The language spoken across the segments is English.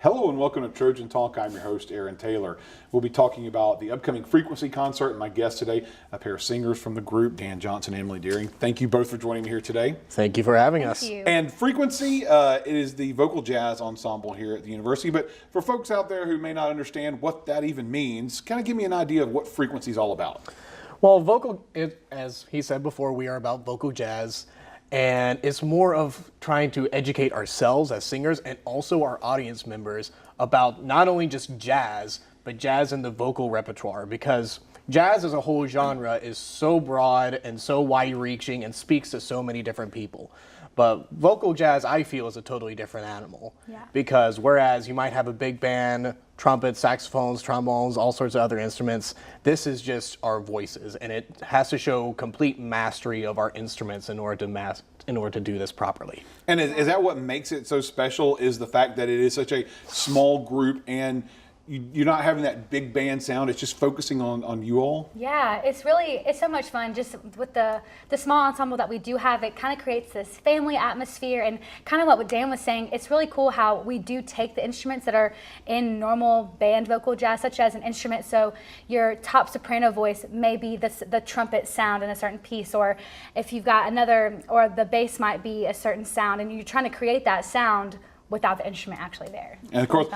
Hello and welcome to Trojan Talk. I'm your host, Aaron Taylor. We'll be talking about the upcoming Frequency concert and my guest today, a pair of singers from the group, Dan Johnson and Emily Deering. Thank you both for joining me here today. Thank you for having us. Thank you. And Frequency, it is the vocal jazz ensemble here at the university. But for folks out there who may not understand what that even means, kind of give me an idea of what Frequency is all about. Well, as he said before, we are about vocal jazz. And it's more of trying to educate ourselves as singers and also our audience members about not only just jazz, but jazz in the vocal repertoire. Because jazz as a whole genre is so broad and so wide-reaching and speaks to so many different people. But vocal jazz, I feel, is a totally different animal. Yeah. Because whereas you might have a big band, trumpets, saxophones, trombones, all sorts of other instruments, this is just our voices. And it has to show complete mastery of our instruments in order to do this properly. And is that what makes it so special, is the fact that it is such a small group and you're not having that big band sound, it's just focusing on you all? Yeah, it's so much fun just with the small ensemble that we do have. It kind of creates this family atmosphere, and kind of what Dan was saying, it's really cool how we do take the instruments that are in normal band vocal jazz, such as an instrument. So your top soprano voice may be the trumpet sound in a certain piece, or if you've got another, or the bass might be a certain sound, and you're trying to create that sound without the instrument actually there. And of course,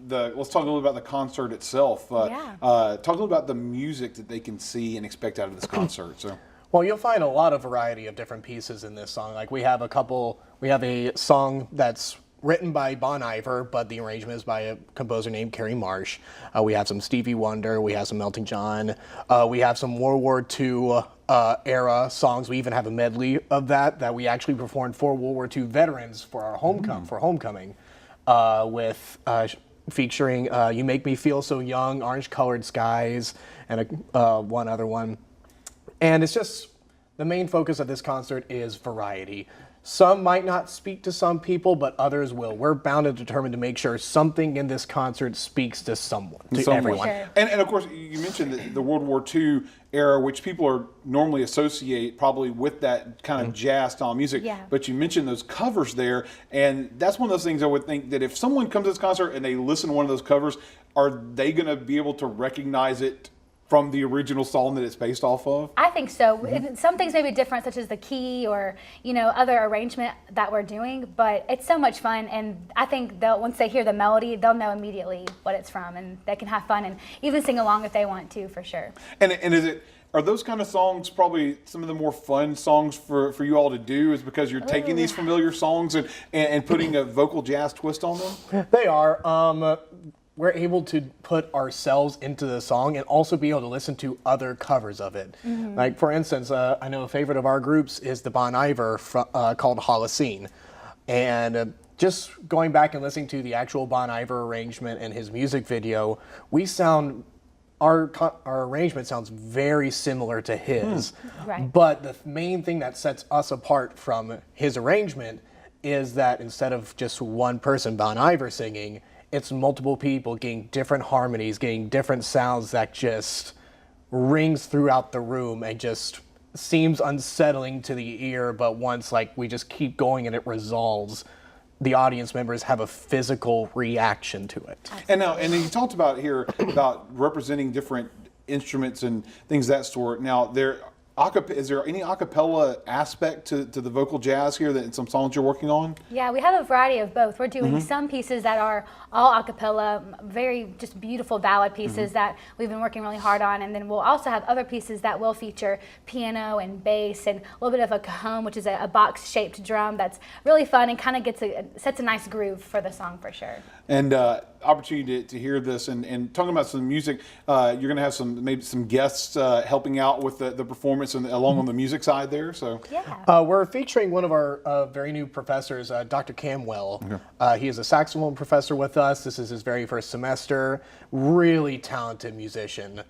let's talk a little about the concert itself. Yeah. Talk a little about the music that they can see and expect out of this concert. So, Well, you'll find a lot of variety of different pieces in this song. Like we have a song that's written by Bon Iver, but the arrangement is by a composer named Carrie Marsh. We have some Stevie Wonder, we have some Elton John, we have some World War II era songs. We even have a medley of that we actually performed for World War II veterans for our homecoming, with featuring You Make Me Feel So Young, Orange Colored Skies, and one other one. And it's just, the main focus of this concert is variety. Some might not speak to some people, but others will. We're bound and determined to make sure something in this concert speaks to someone, to everyone. Sure. And of course, you mentioned the World War II era, which people are normally associate probably with that kind of jazz style music. Yeah. But you mentioned those covers there, and that's one of those things I would think that if someone comes to this concert and they listen to one of those covers, are they going to be able to recognize it from the original song that it's based off of? I think so. Some things may be different, such as the key or other arrangement that we're doing, but it's so much fun, and I think once they hear the melody, they'll know immediately what it's from, and they can have fun and even sing along if they want to, for sure. And are those kind of songs probably some of the more fun songs for you all to do, is because you're taking these familiar songs and putting a vocal jazz twist on them? They are. We're able to put ourselves into the song and also be able to listen to other covers of it. Mm-hmm. Like, for instance, I know a favorite of our groups is the Bon Iver called Holocene. And just going back and listening to the actual Bon Iver arrangement and his music video, our arrangement sounds very similar to his. Right. But the main thing that sets us apart from his arrangement is that instead of just one person, Bon Iver, singing, it's multiple people getting different harmonies, getting different sounds that just rings throughout the room and just seems unsettling to the ear, but once we just keep going and it resolves, the audience members have a physical reaction to it. And you talked about here about representing different instruments and things of that sort. Now, is there any a cappella aspect to the vocal jazz here, that some songs you're working on? Yeah, we have a variety of both. We're doing some pieces that are all a cappella, very just beautiful ballad pieces that we've been working really hard on, and then we'll also have other pieces that will feature piano and bass and a little bit of a cajon, which is a box-shaped drum that's really fun and kind of sets a nice groove for the song, for sure. And opportunity to hear this, and talking about some music, you're going to have maybe some guests helping out with the performance and along on the music side there. So yeah, we're featuring one of our very new professors, Dr. Camwell. Okay. He is a saxophone professor with us. This is his very first semester. Really talented musician.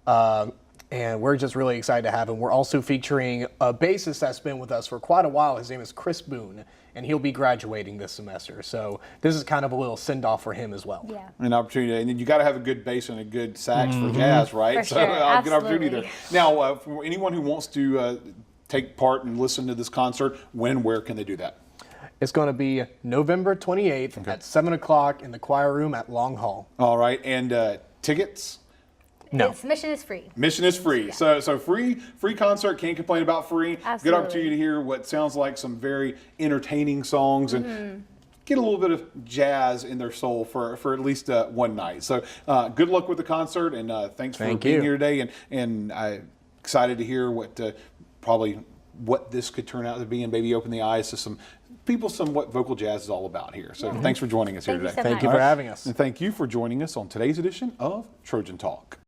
And we're just really excited to have him. We're also featuring a bassist that's been with us for quite a while. His name is Chris Boone, and he'll be graduating this semester. So this is kind of a little send-off for him as well. Yeah. An opportunity. And then you got to have a good bass and a good sax for jazz, right? For so sure. good opportunity there. Now, for anyone who wants to take part and listen to this concert, where can they do that? It's going to be November 28th at 7 o'clock in the choir room at Long Hall. All right, and tickets? No. Admission is free. Admission is free. So free concert, can't complain about free. Absolutely. Good opportunity to hear what sounds like some very entertaining songs and get a little bit of jazz in their soul for at least one night. So good luck with the concert, and thanks for being here today. And I'm excited to hear what what this could turn out to be, and maybe open the eyes to some people, what vocal jazz is all about here. So thanks for joining us here today. So Thank much. you for having us. And thank you for joining us on today's edition of Trojan Talk.